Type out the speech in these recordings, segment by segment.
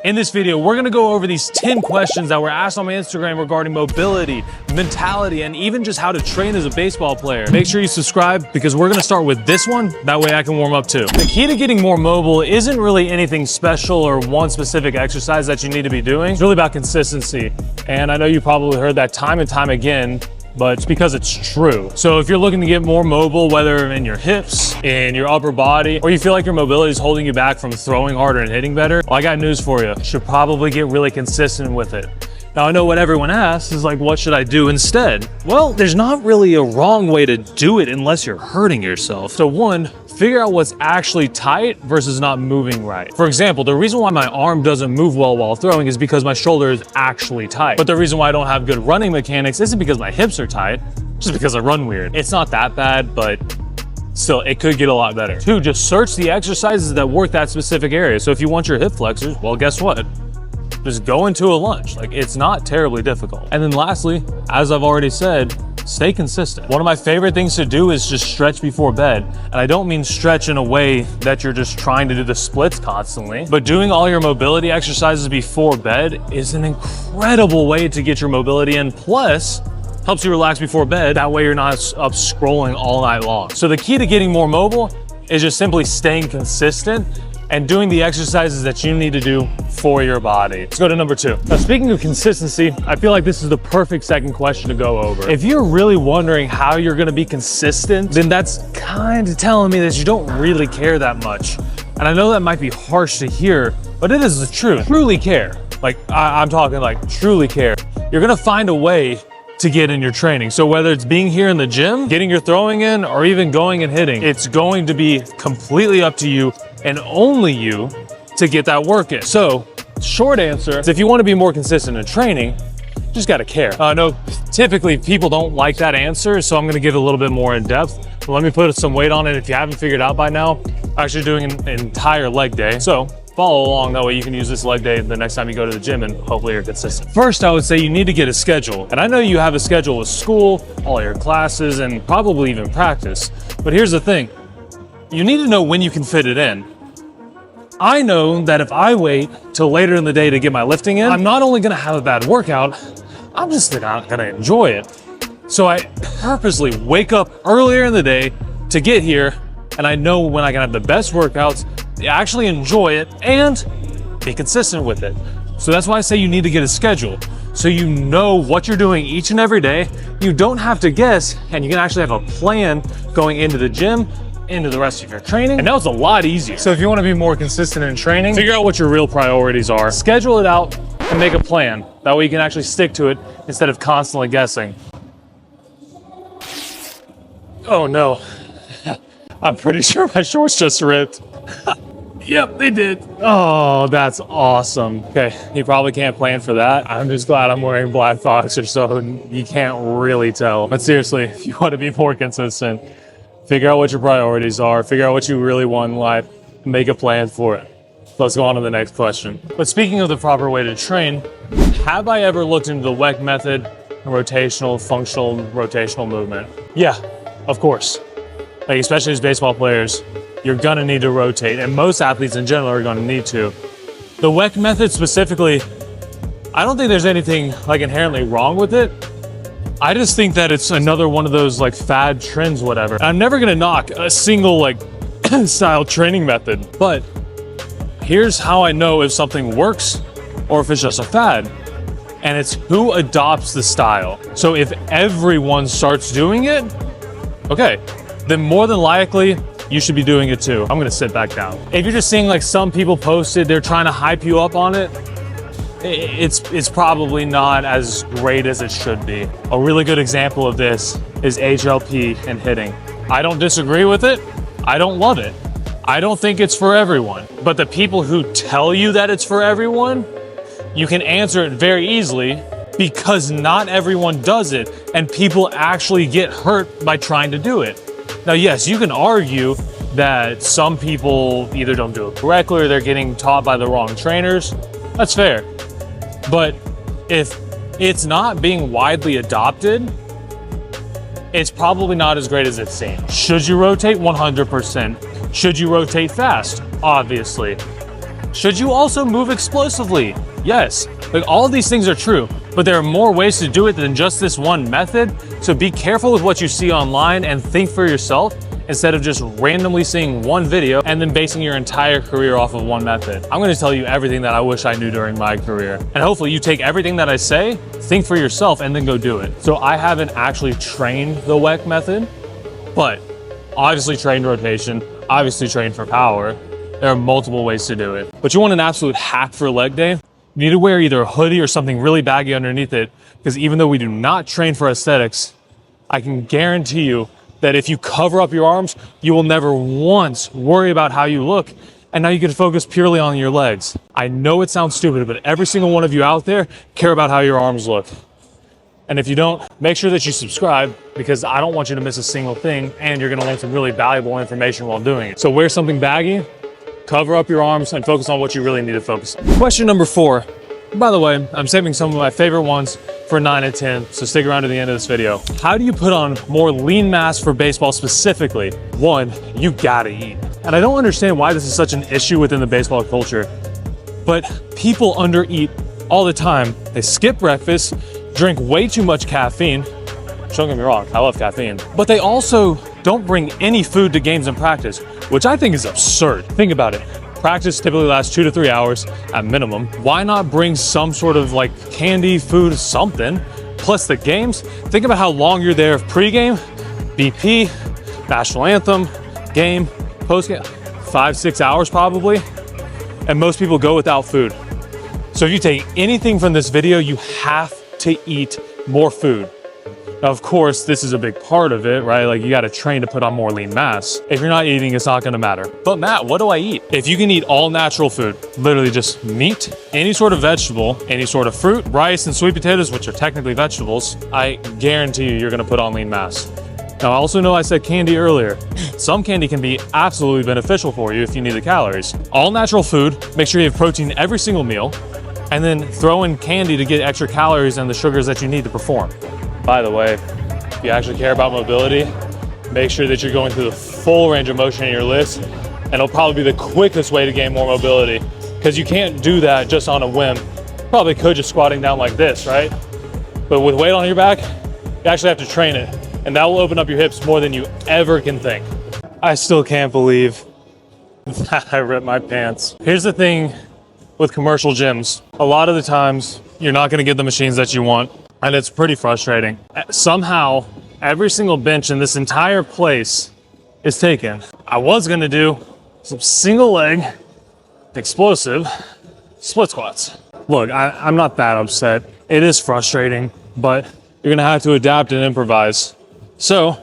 In this video, we're gonna go over these 10 questions that were asked on my Instagram regarding mobility, mentality, and even just how to train as a baseball player. Make sure you subscribe because we're gonna start with this one. That way I can warm up too. The key to getting more mobile isn't really anything special or one specific exercise that you need to be doing. It's really about consistency. And I know you probably heard that time and time again, but it's because it's true. So if you're looking to get more mobile, whether in your hips, in your upper body, or you feel like your mobility is holding you back from throwing harder and hitting better, well, I got news for you. You should probably get really consistent with it. Now, I know what everyone asks is like, what should I do instead? Well, there's not really a wrong way to do it unless you're hurting yourself. So one, figure out what's actually tight versus not moving right. For example, the reason why my arm doesn't move well while throwing is because my shoulder is actually tight. But the reason why I don't have good running mechanics isn't because my hips are tight, just because I run weird. It's not that bad, but still, it could get a lot better. Two, just search the exercises that work that specific area. So if you want your hip flexors, well, guess what? Just go into a lunge. Like, it's not terribly difficult. And then lastly, as I've already said, stay consistent. One of my favorite things to do is just stretch before bed. And I don't mean stretch in a way that you're just trying to do the splits constantly, but doing all your mobility exercises before bed is an incredible way to get your mobility in. Plus, helps you relax before bed. That way you're not up scrolling all night long. So the key to getting more mobile is just simply staying consistent and doing the exercises that you need to do for your body. Let's go to number 2. Now, speaking of consistency, I feel like this is the perfect second question to go over. If you're really wondering how you're gonna be consistent, then that's kind of telling me that you don't really care that much. And I know that might be harsh to hear, but it is the truth. Truly care. Like, I'm talking like truly care. You're gonna find a way to get in your training. So whether it's being here in the gym, getting your throwing in, or even going and hitting, it's going to be completely up to you and only you to get that work in. So short answer is if you want to be more consistent in training, you just got to care. I know typically people don't like that answer, so I'm going to give it a little bit more in depth. But let me put some weight on it. If you haven't figured out by now, I'm actually doing an entire leg day. So follow along, that way you can use this leg day the next time you go to the gym and hopefully you're consistent. First, I would say you need to get a schedule. And I know you have a schedule with school, all your classes, and probably even practice. But here's the thing, you need to know when you can fit it in. I know that if I wait till later in the day to get my lifting in, I'm not only gonna have a bad workout, I'm just not gonna enjoy it. So I purposely wake up earlier in the day to get here, and I know when I can have the best workouts, actually enjoy it, and be consistent with it. So that's why I say you need to get a schedule. So you know what you're doing each and every day. You don't have to guess, and you can actually have a plan going into the gym, into the rest of your training. And now it's a lot easier. So if you want to be more consistent in training, figure out what your real priorities are. Schedule it out and make a plan. That way you can actually stick to it instead of constantly guessing. Oh no. I'm pretty sure my shorts just ripped. Yep, they did. Oh, that's awesome. Okay, you probably can't plan for that. I'm just glad I'm wearing black boxers so you can't really tell. But seriously, if you want to be more consistent, figure out what your priorities are, figure out what you really want in life, and make a plan for it. Let's go on to the next question. But speaking of the proper way to train, have I ever looked into the WEC method, rotational, functional, rotational movement? Yeah, of course. Like, especially as baseball players, you're gonna need to rotate, and most athletes in general are gonna need to. The WEC method specifically, I don't think there's anything like inherently wrong with it. I just think that it's another one of those like fad trends, whatever. I'm never gonna knock a single like style training method, but here's how I know if something works or if it's just a fad. And it's who adopts the style. So if everyone starts doing it, okay, then more than likely, you should be doing it too. I'm gonna sit back down. If you're just seeing like some people posted, they're trying to hype you up on it, it's probably not as great as it should be. A really good example of this is HLP and hitting. I don't disagree with it. I don't love it. I don't think it's for everyone. But the people who tell you that it's for everyone, you can answer it very easily because not everyone does it and people actually get hurt by trying to do it. Now, yes, you can argue that some people either don't do it correctly or they're getting taught by the wrong trainers. That's fair. But if it's not being widely adopted, it's probably not as great as it seems. Should you rotate? 100%. Should you rotate fast? Obviously. Should you also move explosively? Yes. Like, all of these things are true, but there are more ways to do it than just this one method. So be careful with what you see online and think for yourself instead of just randomly seeing one video and then basing your entire career off of one method. I'm gonna tell you everything that I wish I knew during my career. And hopefully you take everything that I say, think for yourself, and then go do it. So I haven't actually trained the WEC method, but obviously trained rotation, obviously trained for power. There are multiple ways to do it. But you want an absolute hack for leg day? You need to wear either a hoodie or something really baggy underneath it, because even though we do not train for aesthetics, I can guarantee you that if you cover up your arms, you will never once worry about how you look, and now you can focus purely on your legs. I know it sounds stupid, but every single one of you out there care about how your arms look. And if you don't, make sure that you subscribe, because I don't want you to miss a single thing, and you're gonna learn some really valuable information while doing it. So wear something baggy, cover up your arms, and focus on what you really need to focus on. Question number 4. By the way, I'm saving some of my favorite ones for 9 and 10, so stick around to the end of this video. How do you put on more lean mass for baseball specifically? 1, you gotta eat. And I don't understand why this is such an issue within the baseball culture, but people undereat all the time. They skip breakfast, drink way too much caffeine. Don't get me wrong, I love caffeine. But they also don't bring any food to games and practice, which I think is absurd. Think about it. Practice typically lasts 2 to 3 hours at minimum. Why not bring some sort of like candy, food, something? Plus the games, think about how long you're there pregame, BP, national anthem, game, postgame, 5-6 hours probably. And most people go without food. So if you take anything from this video, you have to eat more food. Now, of course, this is a big part of it, right? Like, you gotta train to put on more lean mass. If you're not eating, it's not gonna matter. But Matt, what do I eat? If you can eat all natural food, literally just meat, any sort of vegetable, any sort of fruit, rice and sweet potatoes, which are technically vegetables, I guarantee you're gonna put on lean mass. Now, I also know I said candy earlier. Some candy can be absolutely beneficial for you if you need the calories. All natural food, make sure you have protein every single meal, and then throw in candy to get extra calories and the sugars that you need to perform. By the way, if you actually care about mobility, make sure that you're going through the full range of motion in your lifts, and it'll probably be the quickest way to gain more mobility, because you can't do that just on a whim. Probably could just squatting down like this, right? But with weight on your back, you actually have to train it, and that will open up your hips more than you ever can think. I still can't believe that I ripped my pants. Here's the thing with commercial gyms. A lot of the times, you're not gonna get the machines that you want. And it's pretty frustrating. Somehow, every single bench in this entire place is taken. I was gonna do some single leg, explosive split squats. Look, I'm not that upset. It is frustrating, but you're gonna have to adapt and improvise. So,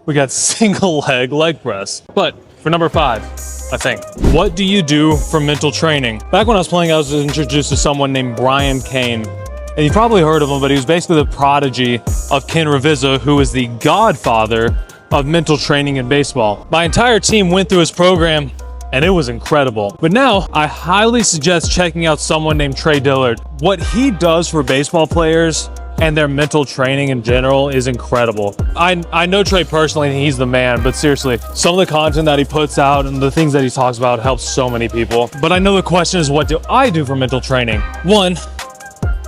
we got single leg press. But for number 5, I think. What do you do for mental training? Back when I was playing, I was introduced to someone named Brian Kane. And you've probably heard of him, but he was basically the prodigy of Ken Ravizza, who is the godfather of mental training in baseball. My entire team went through his program, and it was incredible. But now, I highly suggest checking out someone named Trey Dillard. What he does for baseball players and their mental training in general is incredible. I know Trey personally, and he's the man, but seriously, some of the content that he puts out and the things that he talks about helps so many people. But I know the question is, what do I do for mental training? 1,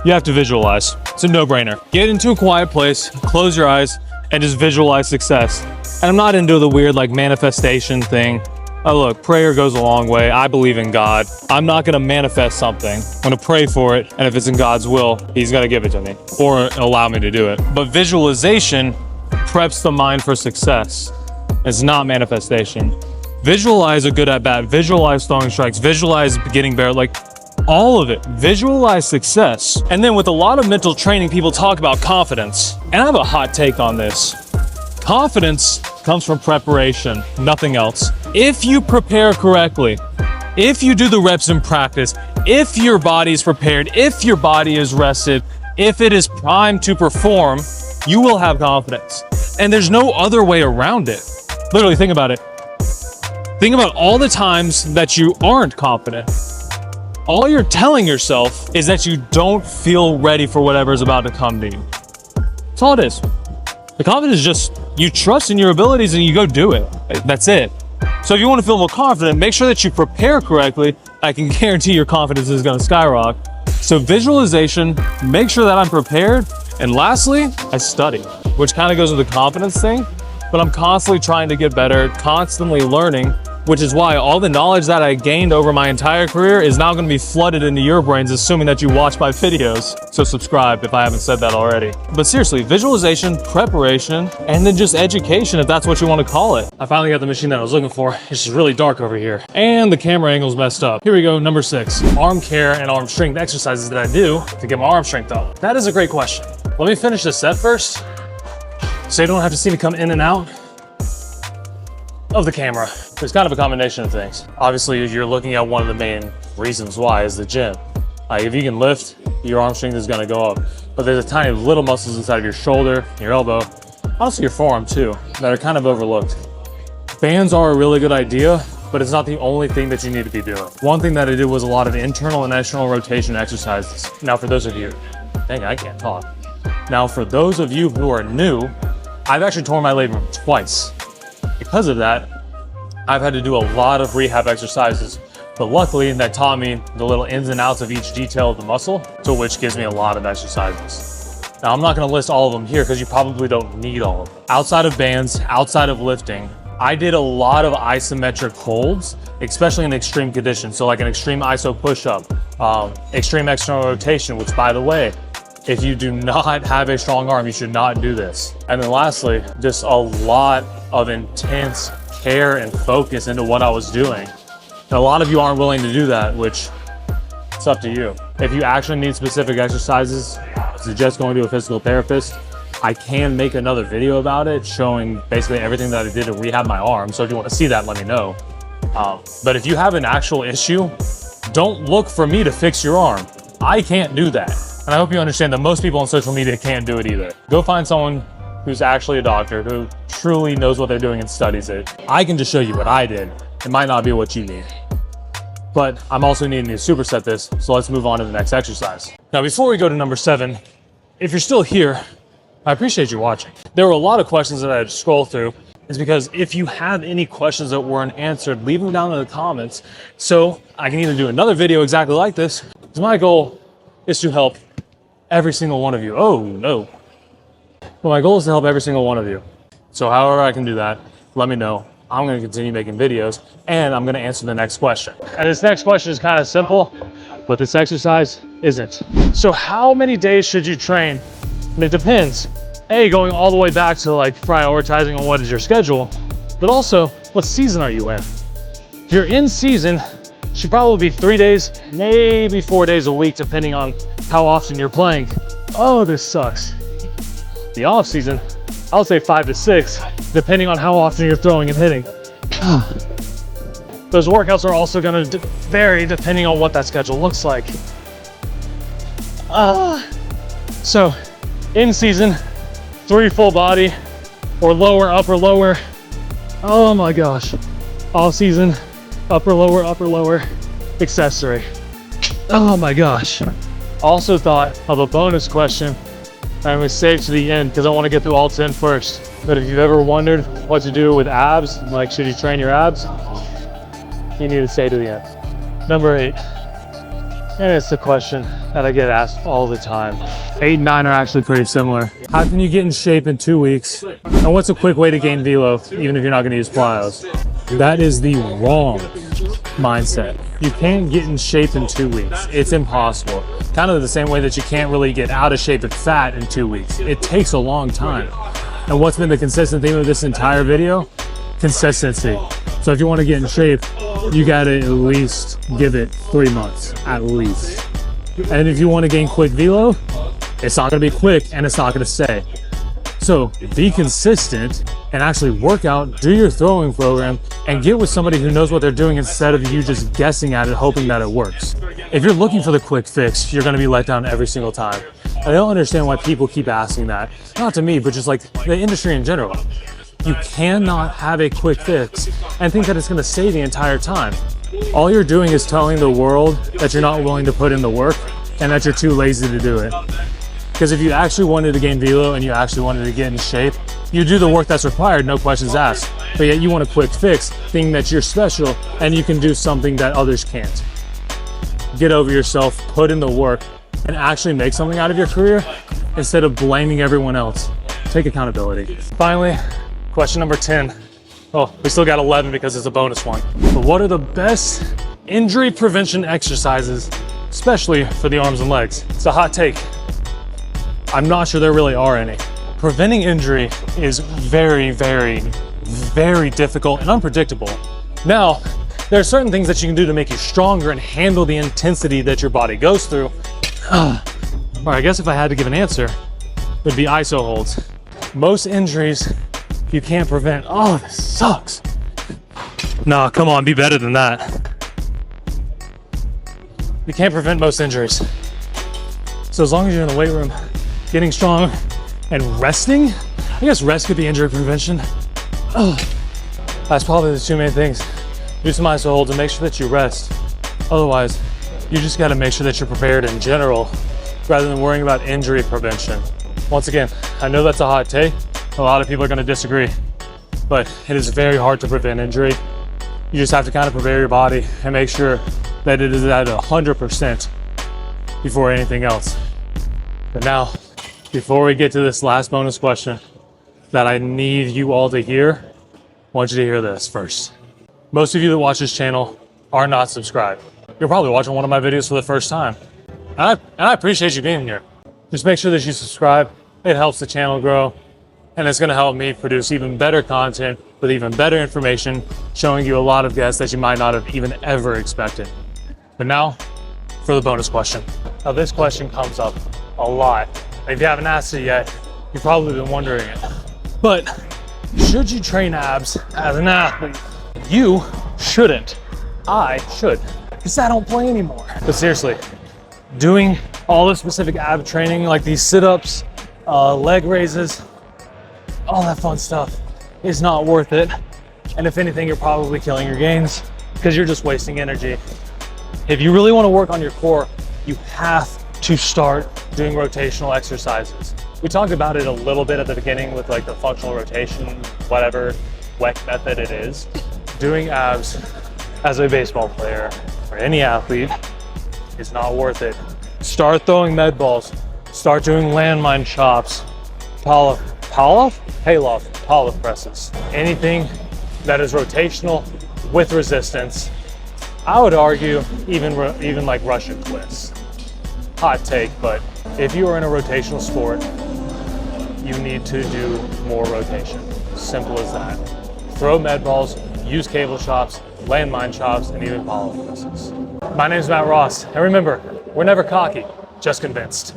you have to visualize. It's a no-brainer. Get into a quiet place, close your eyes, and just visualize success. And I'm not into the weird like manifestation thing. Oh look, prayer goes a long way. I believe in God. I'm not gonna manifest something. I'm gonna pray for it, and if it's in God's will, He's gonna give it to me, or allow me to do it. But visualization preps the mind for success. It's not manifestation. Visualize a good at-bat, visualize throwing strikes, visualize getting bare, like, all of it. Visualize success. And then with a lot of mental training, people talk about confidence. And I have a hot take on this. Confidence comes from preparation, nothing else. If you prepare correctly, if you do the reps in practice, if your body is prepared, if your body is rested, if it is primed to perform, you will have confidence. And there's no other way around it. Literally, think about it. Think about all the times that you aren't confident. All you're telling yourself is that you don't feel ready for whatever's about to come to you. That's all it is. The confidence is just you trust in your abilities and you go do it. That's it. So if you want to feel more confident, make sure that you prepare correctly I can guarantee your confidence is gonna skyrocket. So visualization, make sure that I'm prepared. And lastly, I study, which kind of goes with the confidence thing, but I'm constantly trying to get better, constantly learning, which is why all the knowledge that I gained over my entire career is now gonna be flooded into your brains, assuming that you watch my videos. So subscribe if I haven't said that already. But seriously, visualization, preparation, and then just education, if that's what you wanna call it. I finally got the machine that I was looking for. It's just really dark over here. And the camera angle's messed up. Here we go, number 6. Arm care and arm strength exercises that I do to get my arm strength up. That is a great question. Let me finish this set first, so you don't have to see me come in and out of the camera. There's kind of a combination of things. Obviously, you're looking at one of the main reasons why is the gym. If you can lift, your arm strength is gonna go up. But there's a tiny little muscles inside of your shoulder, your elbow, honestly your forearm too, that are kind of overlooked. Bands are a really good idea, but it's not the only thing that you need to be doing. One thing that I did was a lot of internal and external rotation exercises. Now for those of you, dang, I can't talk. Now for those of you who are new, I've actually torn my labrum twice. Because of that, I've had to do a lot of rehab exercises, but luckily that taught me the little ins and outs of each detail of the muscle, to which gives me a lot of exercises. Now I'm not gonna list all of them here because you probably don't need all of them. Outside of bands, outside of lifting, I did a lot of isometric holds, especially in extreme conditions. So like an extreme iso push-up, extreme external rotation, which by the way, if you do not have a strong arm, you should not do this. And then lastly, just a lot of intense care and focus into what I was doing. And a lot of you aren't willing to do that, which it's up to you. If you actually need specific exercises, I suggest going to a physical therapist. I can make another video about it showing basically everything that I did to rehab my arm. So if you want to see that, let me know. But if you have an actual issue, don't look for me to fix your arm. I can't do that. And I hope you understand that most people on social media can't do it either. Go find someone who's actually a doctor, who truly knows what they're doing and studies it. I can just show you what I did. It might not be what you need. But I'm also needing to superset this, so let's move on to the next exercise. Now, before we go to number 7, if you're still here, I appreciate you watching. There were a lot of questions that I had to scroll through. It's because if you have any questions that weren't answered, leave them down in the comments so I can either do another video exactly like this, because my goal is to help every single one of you. Oh no. Well, my goal is to help every single one of you. So however I can do that, let me know. I'm gonna continue making videos and I'm gonna answer the next question. And this next question is kind of simple, but this exercise isn't. So how many days should you train? And it depends. Going all the way back to like prioritizing on what is your schedule, but also what season are you in? If you're in season, it should probably be 3 days, maybe 4 days a week, depending on how often you're playing. Oh, this sucks. The off season, I'll say 5 to 6, depending on how often you're throwing and hitting. Those workouts are also gonna vary depending on what that schedule looks like. So in season, 3 full body or lower, upper, lower. Oh my gosh. Off season, upper, lower, accessory. Oh my gosh. Also thought of a bonus question I'm gonna save to the end because I want to get through all 10 first. But if you've ever wondered what to do with abs, like should you train your abs, you need to stay to the end. Number 8, and it's a question that I get asked all the time. 8 and 9 are actually pretty similar. How can you get in shape in 2 weeks? And what's a quick way to gain velo, even if you're not gonna use plyos? That is the wrong mindset. You can't get in shape in 2 weeks. It's impossible. Kind of the same way that you can't really get out of shape and fat in 2 weeks. It takes a long time. And what's been the consistent theme of this entire video? Consistency. So if you want to get in shape, you gotta at least give it 3 months, at least. And if you want to gain quick velo, it's not gonna be quick and it's not gonna stay. So be consistent and actually work out, do your throwing program, and get with somebody who knows what they're doing instead of you just guessing at it, hoping that it works. If you're looking for the quick fix, you're gonna be let down every single time. I don't understand why people keep asking that. Not to me, but just like the industry in general. You cannot have a quick fix and think that it's gonna stay the entire time. All you're doing is telling the world that you're not willing to put in the work and that you're too lazy to do it. Because if you actually wanted to gain velo and you actually wanted to get in shape, you do the work that's required, no questions asked. But yet you want a quick fix, thinking that you're special and you can do something that others can't. get over yourself, put in the work, and actually make something out of your career instead of blaming everyone else. Take accountability. Finally, question number 10. Well, we still got 11 because it's a bonus one. But what are the best injury prevention exercises, especially for the arms and legs? It's a hot take. I'm not sure there really are any. Preventing injury is very, very, very difficult and unpredictable. Now, there are certain things that you can do to make you stronger and handle the intensity that your body goes through. Or I guess if I had to give an answer, it would be ISO holds. Most injuries you can't prevent. Oh, this sucks. Nah, come on, be better than that. You can't prevent most injuries. So as long as you're in the weight room, getting strong and resting, I guess rest could be injury prevention. That's probably the two main things. Do some ISO holds and make sure that you rest. Otherwise, you just gotta make sure that you're prepared in general rather than worrying about injury prevention. Once again, I know that's a hot take. A lot of people are gonna disagree, but it is very hard to prevent injury. You just have to kind of prepare your body and make sure that it is at 100% before anything else. But now, before we get to this last bonus question that I need you all to hear, I want you to hear this first. Most of you that watch this channel are not subscribed. You're probably watching one of my videos for the first time. And I appreciate you being here. Just make sure that you subscribe. It helps the channel grow. And it's gonna help me produce even better content with even better information, showing you a lot of guests that you might not have even ever expected. But now, for the bonus question. Now this question comes up a lot. If you haven't asked it yet, you've probably been wondering it. But should you train abs as an athlete? You shouldn't. I should, because I don't play anymore. But seriously, doing all the specific ab training, like these sit-ups, leg raises, all that fun stuff is not worth it. And if anything, you're probably killing your gains because you're just wasting energy. If you really want to work on your core, you have to start doing rotational exercises. We talked about it a little bit at the beginning with like the functional rotation, whatever WEC method it is. Doing abs as a baseball player or any athlete is not worth it. Start throwing med balls, start doing landmine chops, Pallof presses. Anything that is rotational with resistance. I would argue even like Russian twists. Hot take, but if you are in a rotational sport, you need to do more rotation. Simple as that. Throw med balls, use cable chops, landmine chops, and even Pallof presses. My name is Matt Ross, and remember, we're never cocky, just convinced.